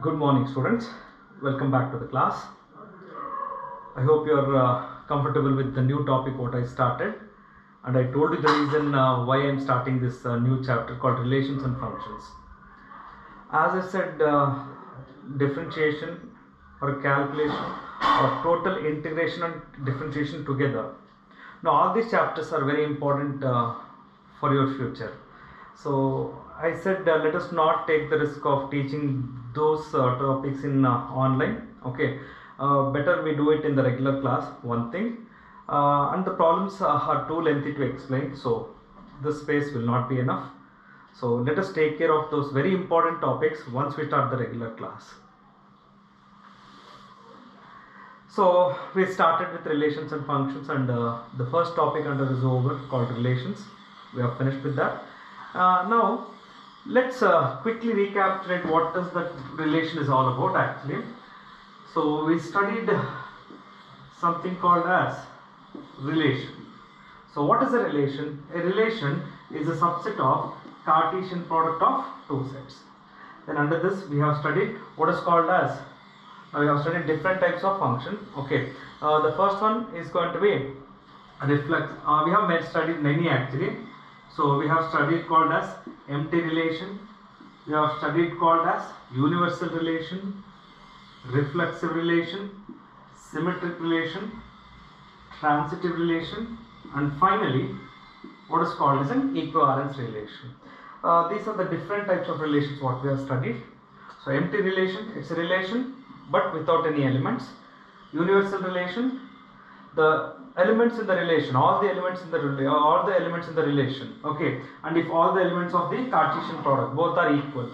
Good morning, students. Welcome back to the class. I hope you are comfortable with the new topic what I started, and I told you the reason why I am starting this new chapter called relations and functions. As I said, differentiation or calculation or total integration and differentiation together. Now all these chapters are very important for your future. So I said let us not take the risk of teaching those topics in online. Okay, better we do it in the regular class, one thing, and the problems are too lengthy to explain, so this space will not be enough. So let us take care of those very important topics once we start the regular class. So we started with relations and functions, and the first topic under is over, called relations. We have finished with that. Now let's quickly recapitulate what does that relation is all about actually. So we studied something called as relation. So what is a relation? A relation is a subset of Cartesian product of two sets. Then under this we have studied what is called as, we have studied different types of function. Okay, the first one is going to be reflex. We have studied many actually. So we have studied called as empty relation, we have studied called as universal relation, reflexive relation, symmetric relation, transitive relation, and finally what is called as an equivalence relation. These are the different types of relations what we have studied. So empty relation, it's a relation but without any elements. Universal relation, the elements in the relation, all the elements in the relation, okay, and if all the elements of the Cartesian product both are equal,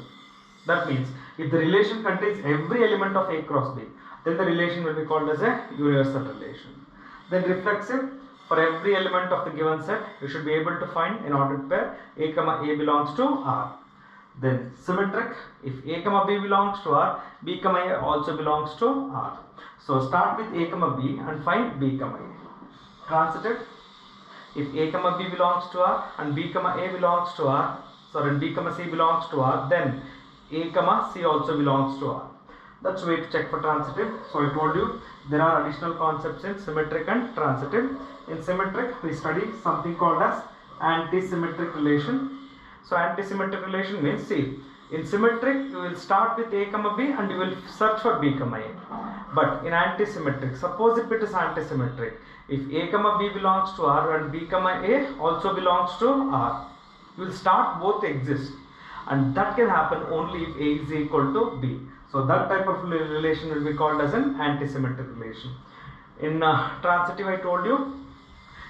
that means if the relation contains every element of A cross B, then the relation will be called as a universal relation. Then reflexive, for every element of the given set you should be able to find an ordered pair A comma A belongs to R. Then symmetric, if A comma B belongs to R, B comma A also belongs to R. So start with A comma B and find B comma A. Transitive, if A comma B belongs to R and B comma A belongs to R, and B comma C belongs to R, then A comma C also belongs to R. That's way to check for transitive. So I told you there are additional concepts in symmetric and transitive. In symmetric we study something called as anti-symmetric relation. So anti-symmetric relation means, see, in symmetric you will start with A comma B and you will search for B comma A. But in anti-symmetric, suppose if it is anti-symmetric, if A comma B belongs to R and B comma A also belongs to R, you will start both exist, and that can happen only if A is equal to B. So that type of relation will be called as an anti-symmetric relation. In transitive I told you,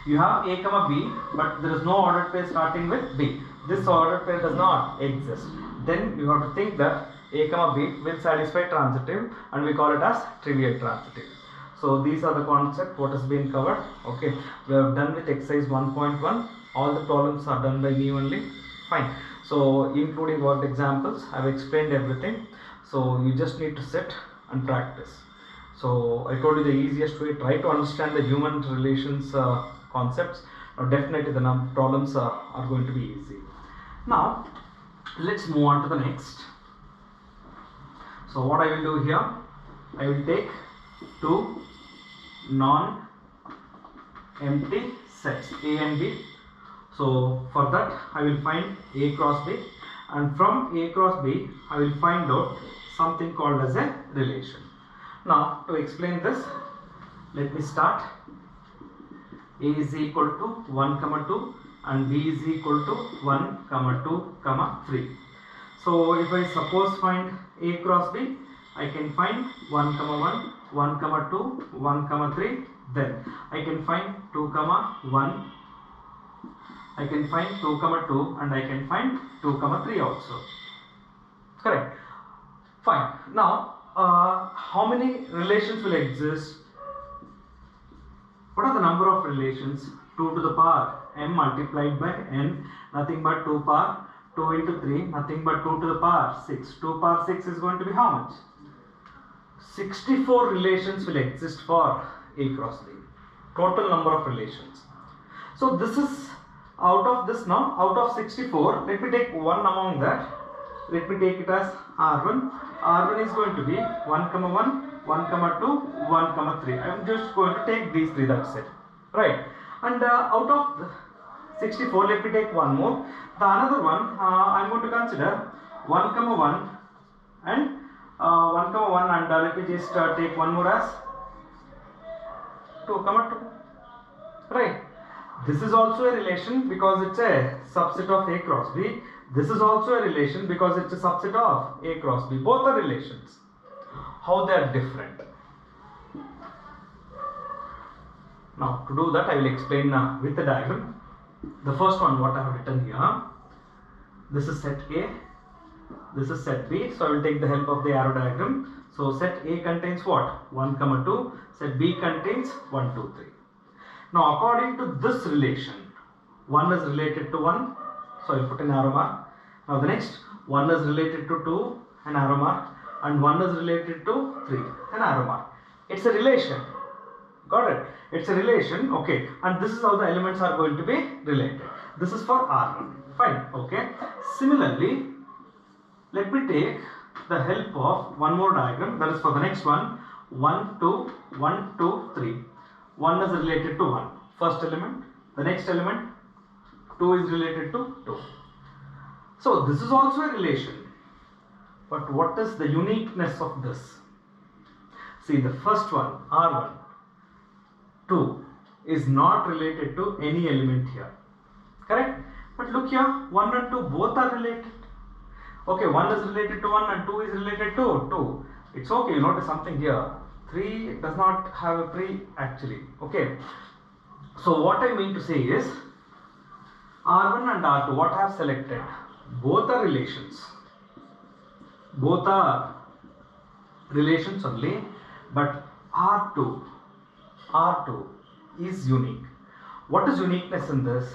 you have A comma B but there is no ordered pair starting with B. This ordered pair does not exist. Then you have to think that A comma B will satisfy transitive, and we call it as trivial transitive. So these are the concepts what has been covered. Okay, we have done with exercise 1.1. all the problems are done by me only. Fine. So including what examples, I have explained everything. So you just need to sit and practice. So I told you the easiest way, try to understand the human relations concepts. Now definitely the problems are going to be easy. Now let's move on to the next. So what I will do here, I will take two non-empty sets A and B. So for that I will find A cross B, and from A cross B I will find out something called as a relation. Now to explain this, let me start. A is equal to 1 comma 2 and B is equal to 1 comma 2 comma 3. So if I suppose find A cross B, I can find 1 comma 1, 1 comma 2, 1 comma 3. Then I can find 2 comma 1, I can find 2 comma 2, and I can find 2 comma 3 also. Correct. Fine. Now how many relations will exist? What are the number of relations? 2 to the power m multiplied by n, nothing but 2 power 2 into 3, nothing but 2 to the power 6. 2 power 6 is going to be how much? 64 relations will exist for A cross B. Total number of relations. So this is out of this now, out of 64, let me take one among that. Let me take it as R1, R1 is going to be 1 comma 1, 1 comma 2, 1 comma 3. I am just going to take these three, that's it, right? And out of the 64, let me take one more. The another one I am going to consider 1 comma 1 and 1 comma 1, and let me just take one more as 2 comma 2, right? This is also a relation because it's a subset of A cross B. This is also a relation because it's a subset of A cross B. Both are relations. How they are different? Now to do that I will explain with the diagram. The first one what I have written here. This is set A. This is set B. So I will take the help of the arrow diagram. So set A contains what? 1 comma 2. Set B contains 1, 2, 3. Now according to this relation, 1 is related to 1, so I will put an arrow mark. Now the next, 1 is related to 2, an arrow mark, and 1 is related to 3, an arrow mark. It's a relation, got it? It's a relation, okay, and this is how the elements are going to be related. This is for R1, fine, okay. Similarly, let me take the help of one more diagram, that is for the next one, 1, 2, 1, 2, 3. 1 is related to 1, first element. The next element, 2 is related to 2. So this is also a relation. But what is the uniqueness of this? See, the first one, R1, 2 is not related to any element here. Correct? But look here, 1 and 2 both are related. Okay, 1 is related to 1 and 2 is related to 2. It's okay, you notice something here. 3 does not have a pre actually, okay. So what I mean to say is R1 and R2, what I have selected, both are relations. Both are relations only, but R2 is unique. What is uniqueness in this?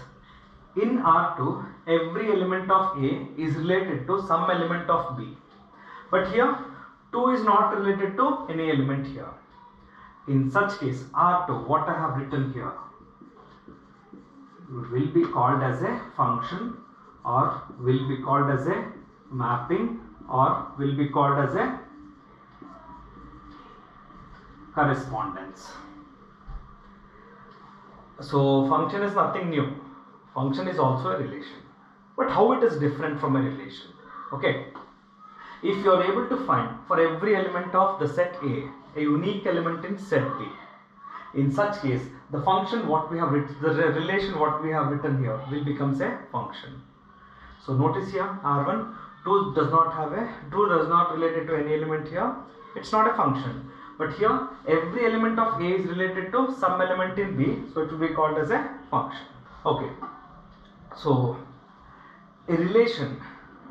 In R2, every element of A is related to some element of B. But here, 2 is not related to any element here. In such case, R2, what I have written here, will be called as a function, or will be called as a mapping, or will be called as a correspondence. So function is nothing new. Function is also a relation. But how it is different from a relation? Okay. If you are able to find for every element of the set A, a unique element in set B, in such case, the function what we have written, the relation what we have written here will becomes a function. So notice here, R1, 2 does not related to any element here. It's not a function. But here, every element of A is related to some element in B, so it will be called as a function. Okay. So a relation,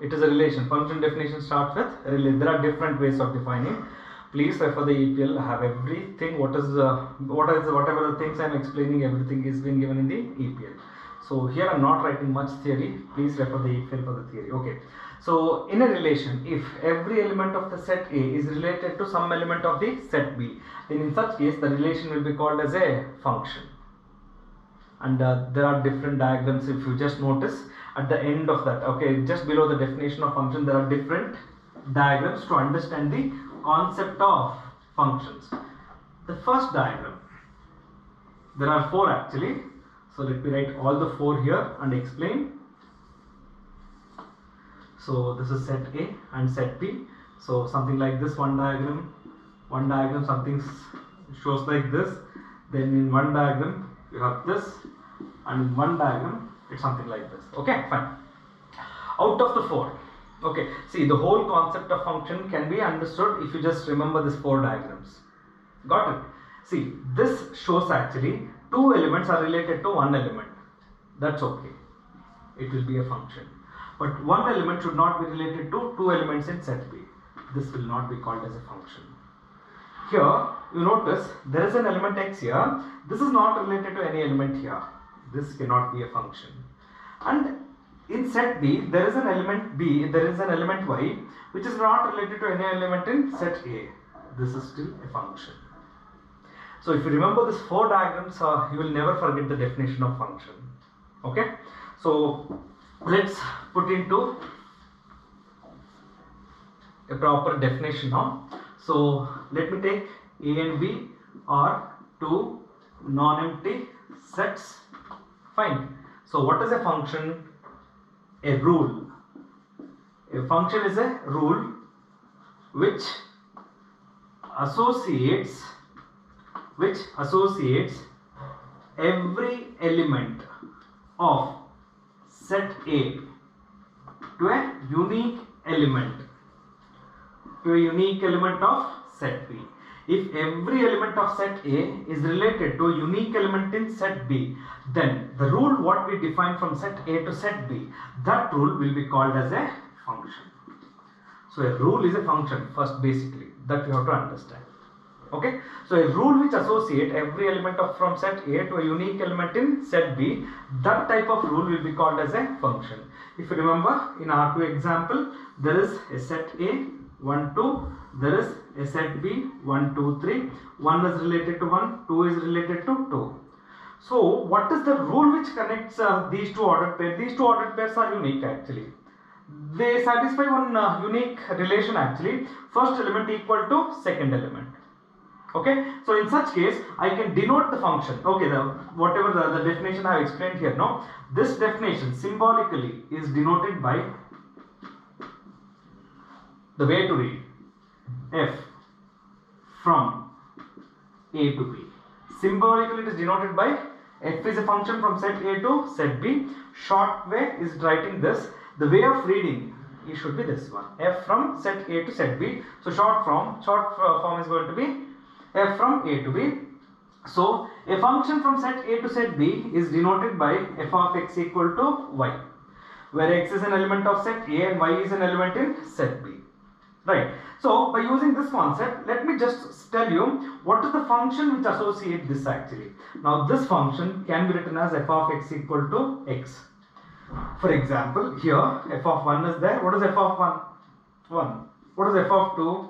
it is a relation. Function definition starts with relation. There are different ways of defining. Please refer the EPL. I have everything. Whatever the things I am explaining, everything is being given in the EPL. So here I am not writing much theory. Please refer the EPL for the theory. Okay. So in a relation, if every element of the set A is related to some element of the set B, then in such case the relation will be called as a function. And there are different diagrams. If you just notice at the end of that, okay, just below the definition of function, there are different diagrams to understand the concept of functions. The first diagram, there are 4 actually, so let me write all the 4 here and explain. So this is set A and set B. So something like this, one diagram, something shows like this. Then in one diagram you have this, and in one diagram it's something like this. Okay, fine. Out of the 4, okay, see, the whole concept of function can be understood if you just remember these 4 diagrams. Got it? See, this shows actually 2 elements are related to one element. That's okay. It will be a function. But one element should not be related to 2 elements in set B. This will not be called as a function. Here, you notice there is an element x here. This is not related to any element here. This cannot be a function. And in set B, there is an element B, there is an element y, which is not related to any element in set A. This is still a function. So if you remember these 4 diagrams, you will never forget the definition of function. Okay? So let's put into a proper definition now. So let me take A and B are two non-empty sets. Fine. So what is a function? A rule. A function is a rule which associates every element of set A to a unique element of set B. If every element of set A is related to a unique element in set B, then the rule what we define from set A to set B, that rule will be called as a function. So a rule is a function first, basically, that you have to understand. Okay, so a rule which associates every element of from set A to a unique element in set B, that type of rule will be called as a function. If you remember, in our two example, there is a set A 1 2, there is a set B 1 2 3, 1 is related to 1, 2 is related to 2. So what is the rule which connects these two ordered pairs? These two ordered pairs are unique actually. They satisfy one unique relation actually, first element equal to second element. Okay, so in such case I can denote the function. Okay, whatever the definition I have explained here, no, this definition symbolically is denoted by the way to read f from A to B. Symbolically it is denoted by f is a function from set A to set B. Short way is writing this. The way of reading it should be this one, f from set A to set B. So short form is going to be f from A to B. So a function from set A to set B is denoted by f of x equal to y, where x is an element of set A and y is an element in set B. Right. So by using this concept, let me just tell you what is the function which associates this actually. Now this function can be written as f of x equal to x. For example, here f of 1 is there. What is f of 1? 1. What is f of 2?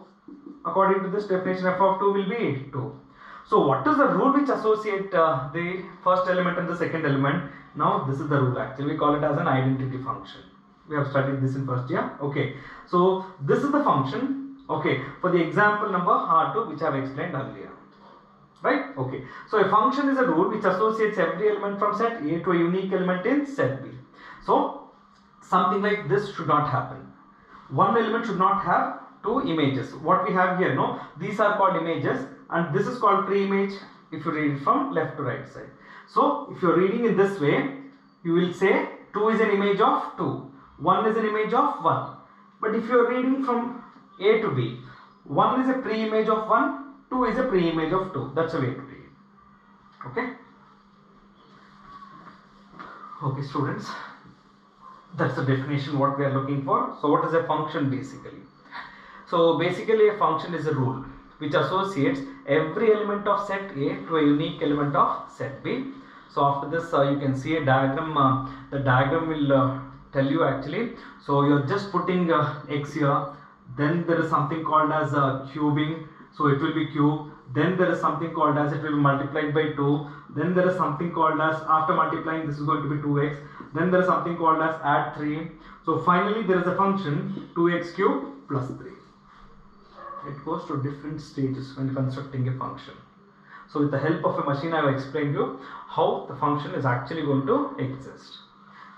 According to this definition, f of 2 will be 2. So what is the rule which associate the first element and the second element? Now this is the rule actually. We call it as an identity function. We have studied this in first year. Okay. So this is the function. Okay. For the example number R2 which I have explained earlier. Right? Okay. So a function is a rule which associates every element from set A to a unique element in set B. So something like this should not happen. One element should not have two images. What we have here, no, these are called images and this is called pre-image if you read it from left to right side. So if you are reading in this way, you will say 2 is an image of 2, 1 is an image of 1. But if you are reading from A to B, 1 is a pre-image of 1, 2 is a pre-image of 2. That's the way to read. Okay. Okay, students. That's the definition what we are looking for. So what is a function basically? So basically a function is a rule which associates every element of set A to a unique element of set B. So after this you can see a diagram. The diagram will tell you actually. So you are just putting x here. Then there is something called as cubing. So it will be cube. Then there is something called as it will be multiplied by 2. Then there is something called as after multiplying this is going to be 2x. Then there is something called as add 3. So finally there is a function 2x cube plus 3. It goes to different stages when constructing a function. So with the help of a machine I have explained you how the function is actually going to exist.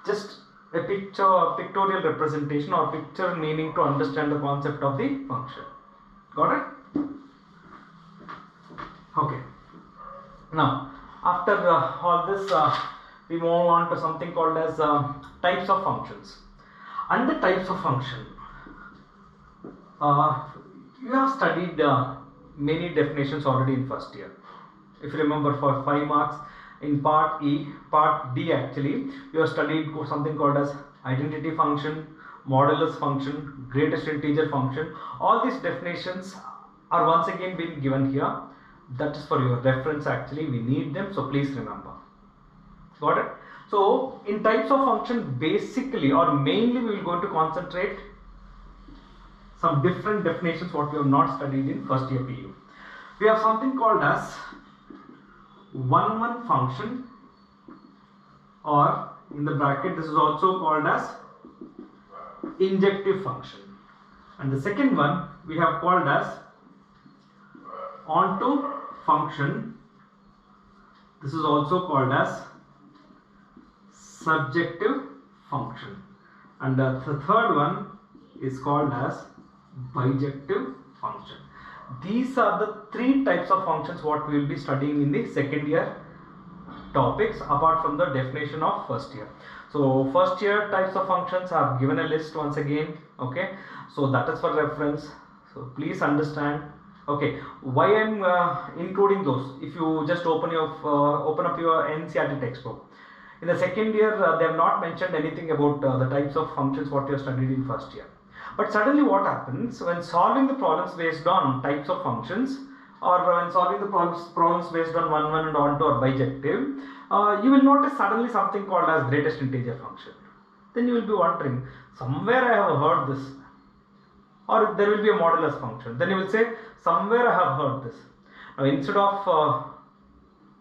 Just a pictorial representation or picture meaning to understand the concept of the function. Got it? Okay. Now after all this we move on to something called as types of functions. Under types of function, you have studied many definitions already in first year. If you remember, for 5 marks in part D actually, you have studied something called as identity function, modulus function, greatest integer function. All these definitions are once again being given here. That is for your reference actually. We need them, so please remember. Got it? So in types of function, basically or mainly we will going to concentrate some different definitions what we have not studied in first year PU. We have something called as one function, or in the bracket this is also called as injective function. And the second one we have called as onto function. This is also called as surjective function. And the third one is called as bijective function. These are the three types of functions what we will be studying in the second year topics, apart from the definition of first year. So first year types of functions I have given a list once again. Okay, so that is for reference, so please understand. Okay, why I am including those? If you just open up your NCERT textbook, in the second year they have not mentioned anything about the types of functions what you have studied in first year. But suddenly what happens when solving the problems based on types of functions, or when solving the problems based on one and onto or bijective, you will notice suddenly something called as greatest integer function. Then you will be wondering, somewhere I have heard this. Or there will be a modulus function. Then you will say, somewhere I have heard this. Now instead of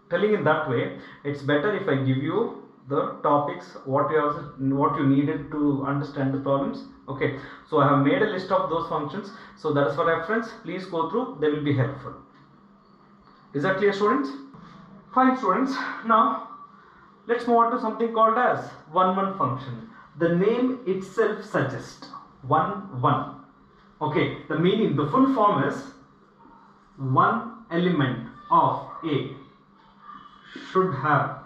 telling in that way, it's better if I give you the topics what you needed to understand the problems. Okay, so I have made a list of those functions, so that is for reference. Please go through, they will be helpful. Is that clear, students? Fine, students. Now let's move on to something called as one function. The name itself suggests one. Okay, the meaning, the full form is one element of A should have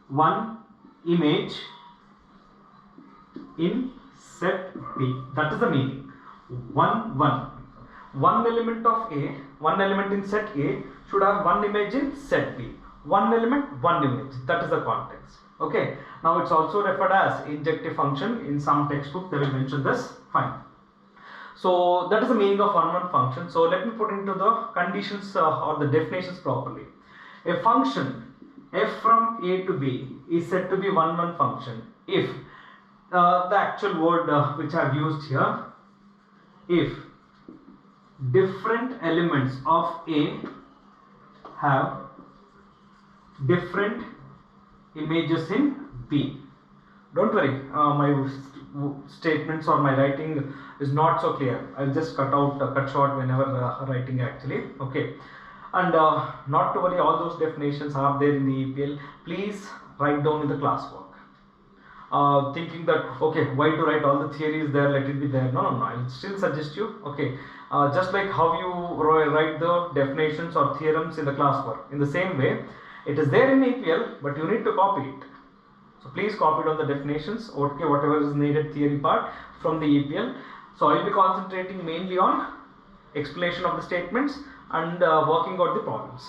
one image in set B. That is the meaning. One element of A, one element in set A should have one image in set B. One element, one image. That is the context. Okay. Now it's also referred as injective function. In some textbook they will mention this. Fine. So that is the meaning of one function. So let me put into the conditions or the definitions properly. A function f from A to B is said to be one function if the actual word which I have used here, if different elements of A have different images in B. Don't worry, my statements or my writing is not so clear. I'll just cut short whenever writing actually. Okay. And not to worry, all those definitions are there in the EPL. Please write down in the classwork. Thinking that, okay, why to write all the theories there, let it be there. No, I'll still suggest you, okay, just like how you write the definitions or theorems in the classwork, in the same way, it is there in EPL, but you need to copy it. So please copy down the definitions, okay, whatever is needed theory part from the EPL. So I will be concentrating mainly on explanation of the statements and working out the problems.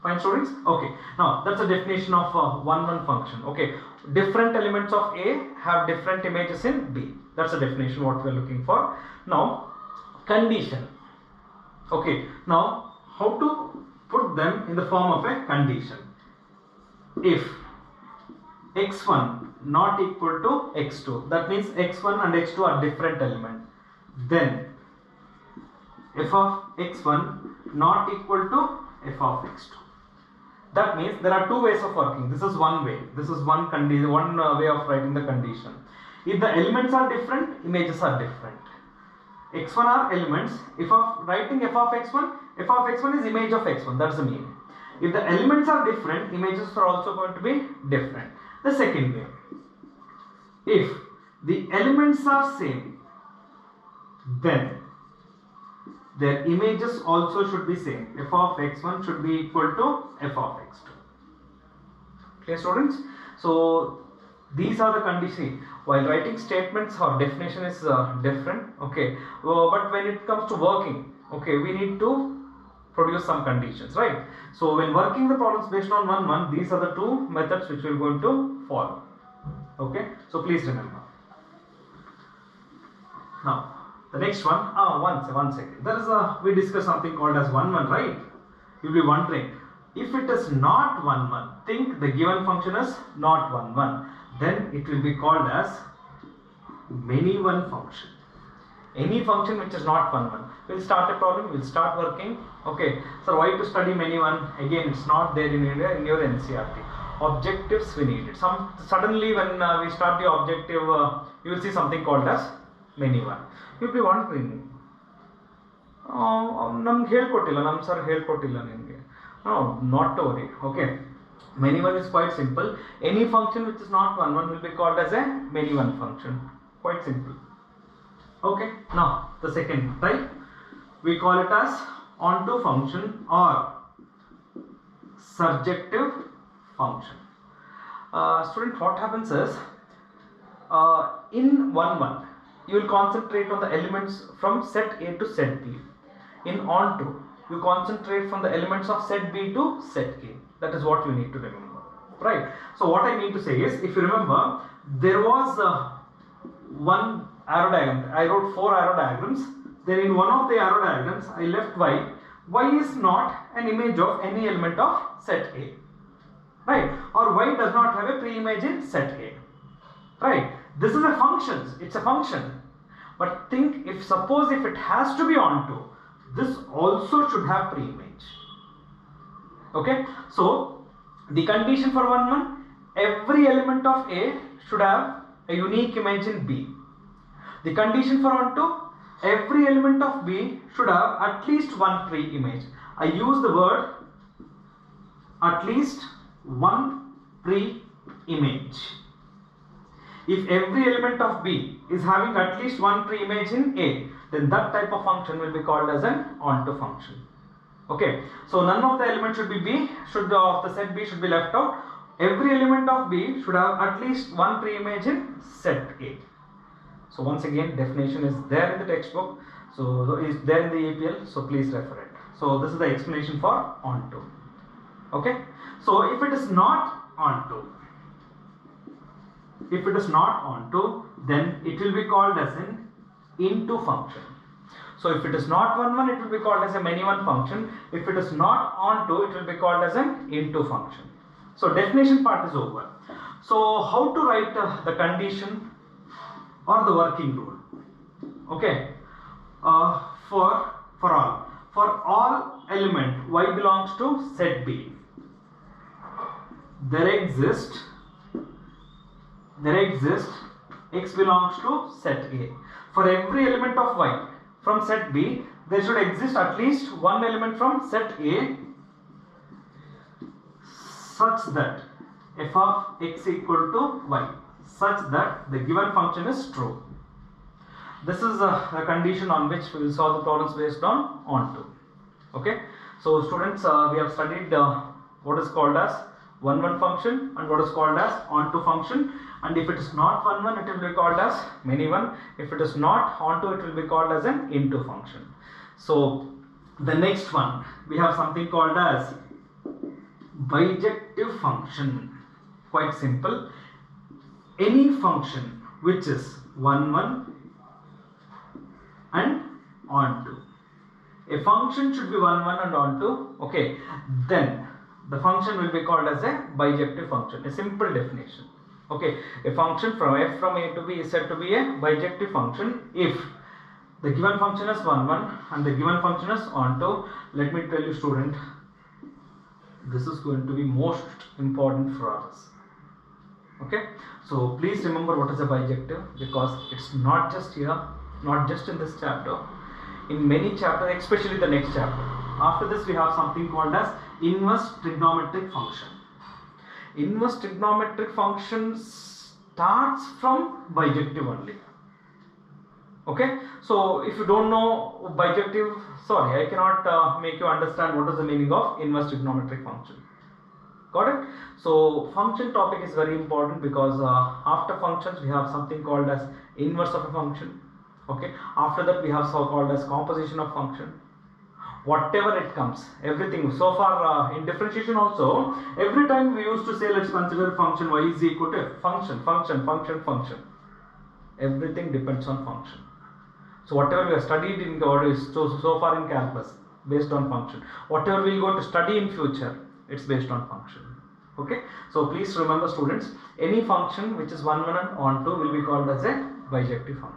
Fine, students? Okay, now that's a definition of one function. Okay, different elements of A have different images in B. That's the definition what we are looking for. Now, condition. Okay, now how to put them in the form of a condition. If x1 not equal to x2, that means x1 and x2 are different elements, then f of x1 not equal to f of x2. That means there are two ways of working. This is one way. This is one way of writing the condition. If the elements are different, images are different. x1 are elements. If of writing f of x1 is image of x1. That's the meaning. If the elements are different, images are also going to be different. The second way, if the elements are same, then their images also should be same. F of x1 should be equal to f of x2. Clear, students? So these are the conditions. While writing statements or definition is different, okay, but when it comes to working, okay, we need to produce some conditions, right? So when working the problems based on one, these are the two methods which we are going to follow. Okay, so please remember. Now the next one, one second. There is we discussed something called as one, right? You'll be wondering, if it is not one, think the given function is not one, then it will be called as many one function. Any function which is not one. We'll start a problem, we'll start working. Okay, so why to study many one? Again, it's not there in your NCERT. objectives we need. Suddenly when we start the objective, you will see something called as many one. You'll be wondering, ನಮ್ಗೆ ಹೇಳ್ಕೊಟ್ಟಿಲ್ಲ, ನಮ್ಮ sir ಹೇಳ್ಕೊಟ್ಟಿಲ್ಲ ನಿಮಗೆ. No, not to worry. Okay, many one is quite simple. Any function which is not one will be called as a many one function. Quite simple. Okay, now the second type, we call it as onto function or surjective function. Student, what happens is, in 1 you will concentrate on the elements from set A to set B. In onto, you concentrate from the elements of set B to set A. That is what you need to remember, right? So what I mean to say is, if you remember, there was one arrow diagram. I wrote 4 arrow diagrams. Then in one of the arrow diagrams I left y. Y is not an image of any element of set A, right? Or y does not have a pre-image in set A, right? This is a function. It's a function. But think, suppose if it has to be onto, this also should have pre-image. Okay, so the condition for 1, every element of A should have a unique image in B. The condition for onto, every element of B should have at least one pre-image. I use the word at least one pre-image. If every element of B is having at least one pre-image in A, then that type of function will be called as an onto function. Okay, so none of the elements should be B, of the set B should be left out. Every element of B should have at least one pre-image in set A. So once again, definition is there in the textbook, so is there in the APL, so please refer it. So this is the explanation for onto. Okay, so if it is not onto, then it will be called as an into function. So if it is not 1, it will be called as a many one function. If it is not onto, it will be called as an into function. So definition part is over. So how to write the condition or the working rule? Okay, for all element y belongs to set B, there exists x belongs to set A. For every element of y from set B, there should exist at least one element from set A such that f of x equal to y, such that the given function is true. This is a condition on which we will solve the problems based on onto. Okay, so students, we have studied what is called as 1 function and what is called as onto function. And if it is not 1 it will be called as many one. If it is not onto, it will be called as an into function. So the next one, we have something called as bijective function. Quite simple. Any function which is 1 and onto. A function should be 1 and onto. Okay, then the function will be called as a bijective function. A simple definition. Okay, a function from f from A to B is said to be a bijective function if the given function is 1 and the given function is onto. Let me tell you, student, this is going to be most important for us. Okay, so please remember what is a bijective, because it's not just here, not just in this chapter, in many chapters, especially the next chapter. After this we have something called as inverse trigonometric function. Inverse trigonometric function starts from bijective only. Okay, so if you don't know bijective, sorry, I cannot make you understand what is the meaning of inverse trigonometric function. Got it? So function topic is very important, because after functions we have something called as inverse of a function. Okay, after that we have so called as composition of function. Whatever it comes, everything so far in differentiation also, every time we used to say, let's consider function y is equal to function. Everything depends on function. So whatever we have studied in so far in calculus, based on function. Whatever we are going to study in future, it's based on function. Okay, so please remember, students, any function which is 1 and onto will be called as a bijective function.